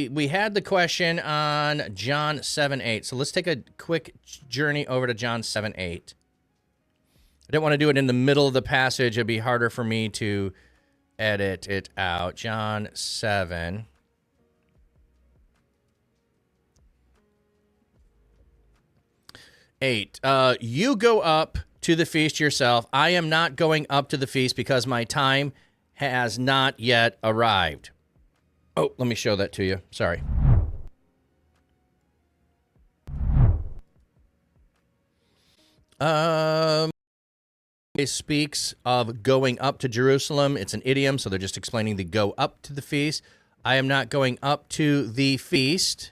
we had the question on John 7:8. So let's take a quick journey over to John 7:8. I didn't want to do it in the middle of the passage. It'd be harder for me to edit it out. John 7. Eight. You go up to the feast yourself. I am not going up to the feast because my time has not yet arrived. Oh, let me show that to you. Sorry. It speaks of going up to Jerusalem. It's an idiom, so they're just explaining the go up to the feast. I am not going up to the feast.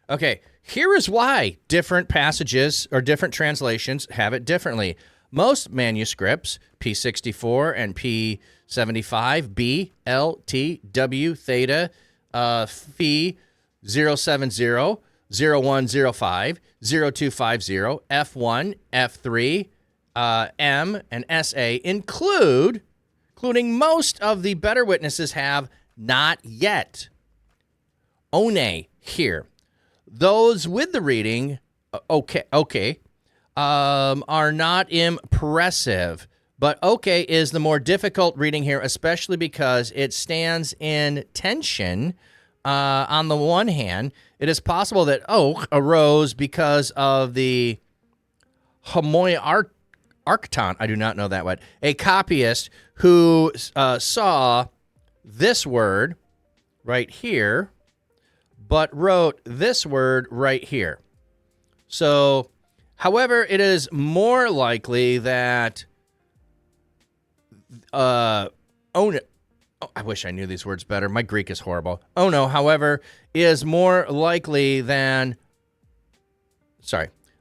Okay, here is why different passages or different translations have it differently. Most manuscripts, P64 and P75, B, L, T, W, theta, Phi 070, 0105, 0250, F1, F3, M, and SA including most of the better witnesses have not yet. One here. Those with the reading, are not impressive. But okay is the more difficult reading here, especially because it stands in tension. On the one hand, it is possible that oak arose because of the homoiarchton. I do not know that word. A copyist who saw this word right here, but wrote this word right here. So, however, it is more likely that I wish I knew these words better. My Greek is horrible. However, is more likely than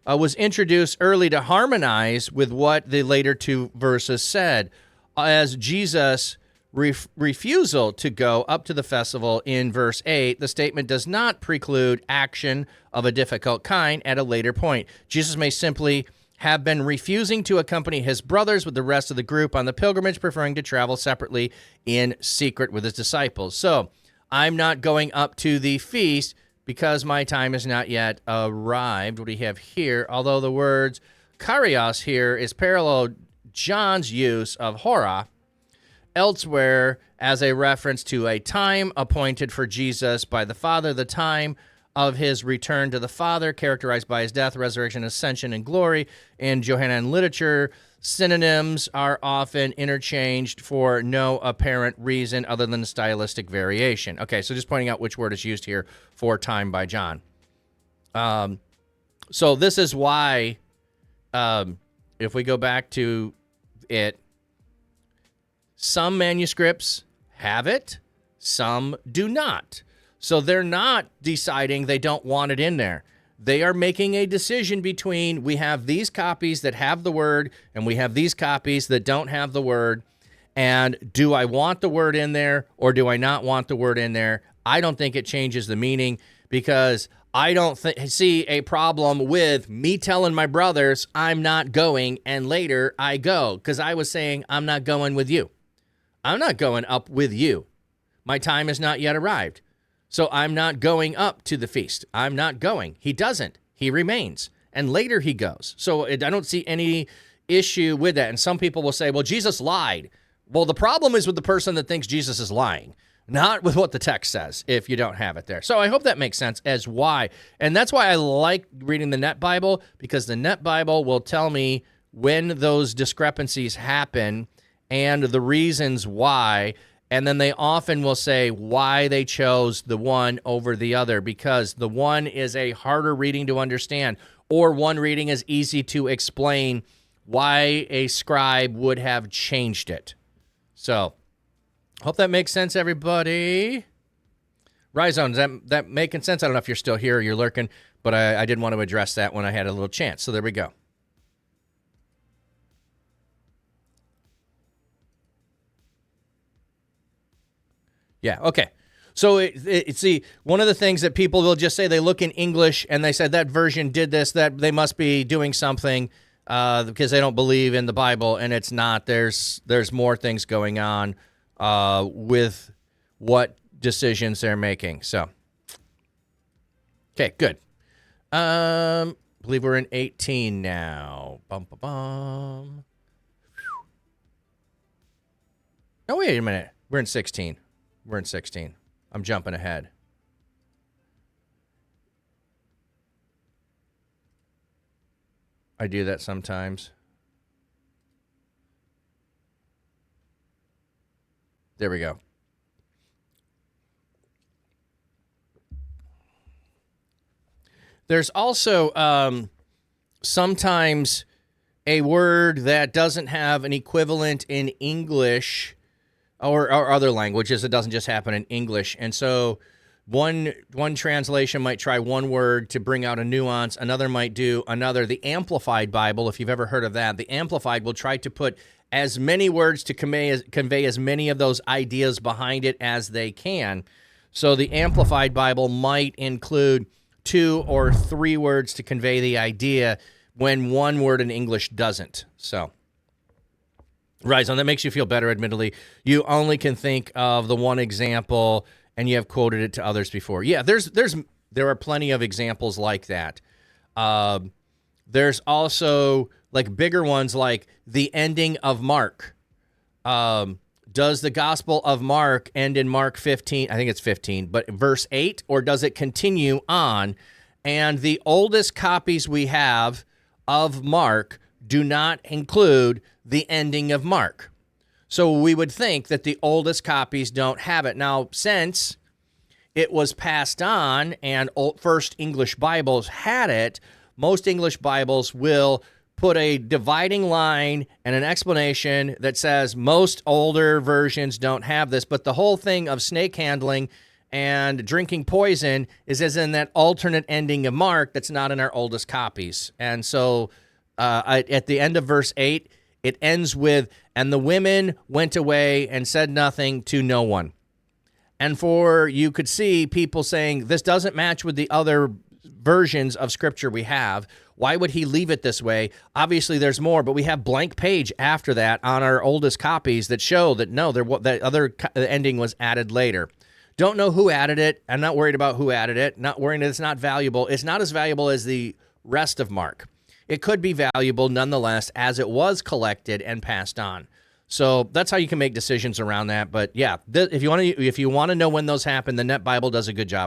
was introduced early to harmonize with what the later two verses said, as Jesus' refusal to go up to the festival in verse 8, the statement does not preclude action of a difficult kind at a later point. Jesus may simply have been refusing to accompany his brothers with the rest of the group on the pilgrimage, preferring to travel separately in secret with his disciples. So, I'm not going up to the feast because my time has not yet arrived. What do you have here? Although the words Kyrios here is parallel John's use of hora elsewhere as a reference to a time appointed for Jesus by the Father, the time of his return to the Father, characterized by his death, resurrection, ascension, and glory. In Johannine literature, synonyms are often interchanged for no apparent reason other than stylistic variation. Okay, so just pointing out which word is used here for time by John. So this is why, if we go back to it, some manuscripts have it, some do not. So they're not deciding they don't want it in there. They are making a decision between, we have these copies that have the word and we have these copies that don't have the word. And do I want the word in there or do I not want the word in there? I don't think it changes the meaning, because I don't see a problem with me telling my brothers I'm not going and later I go, because I was saying I'm not going with you. I'm not going up with you. My time has not yet arrived. So I'm not going up to the feast. I'm not going. He doesn't. He remains. And later he goes. So I don't see any issue with that. And some people will say, well, Jesus lied. Well, the problem is with the person that thinks Jesus is lying, not with what the text says, if you don't have it there. So I hope that makes sense as why. And that's why I like reading the Net Bible, because the Net Bible will tell me when those discrepancies happen and the reasons why. And then they often will say why they chose the one over the other, because the one is a harder reading to understand, or one reading is easy to explain why a scribe would have changed it. So, hope that makes sense, everybody. Rhizone, is that making sense? I don't know if you're still here or you're lurking, but I did want to address that when I had a little chance. So there we go. Yeah, okay. So, see, one of the things that people will just say, they look in English and they said that version did this, that they must be doing something because they don't believe in the Bible, and it's not. There's more things going on with what decisions they're making. So, okay, good. Believe we're in 18 now. Bum, bum, bum. Oh, wait a minute. We're in 16. We're in 16. I'm jumping ahead. I do that sometimes. There we go. There's also sometimes a word that doesn't have an equivalent in English or other languages. It doesn't just happen in English. And so one translation might try one word to bring out a nuance. Another might do another. The Amplified Bible, if you've ever heard of that, the Amplified will try to put as many words to convey as many of those ideas behind it as they can. So the Amplified Bible might include 2 or 3 words to convey the idea when one word in English doesn't. So, Rizon, that makes you feel better, admittedly. You only can think of the one example, and you have quoted it to others before. Yeah, there are plenty of examples like that. There's also like bigger ones like the ending of Mark. Does the Gospel of Mark end in Mark 15? I think it's 15, but verse 8, or does it continue on? And the oldest copies we have of Mark do not include the ending of Mark. So we would think that the oldest copies don't have it. Now, since it was passed on and first English Bibles had it, most English Bibles will put a dividing line and an explanation that says most older versions don't have this, but the whole thing of snake handling and drinking poison is as in that alternate ending of Mark that's not in our oldest copies. And so at the end of verse 8, it ends with, and the women went away and said nothing to no one. And you could see people saying, this doesn't match with the other versions of Scripture we have. Why would he leave it this way? Obviously, there's more, but we have blank page after that on our oldest copies that show that no, that other ending was added later. Don't know who added it. I'm not worried about who added it. Not worrying that it's not valuable. It's not as valuable as the rest of Mark. It could be valuable nonetheless as it was collected and passed on. So that's how you can make decisions around that. But yeah, if you want to know when those happen, the Net Bible does a good job.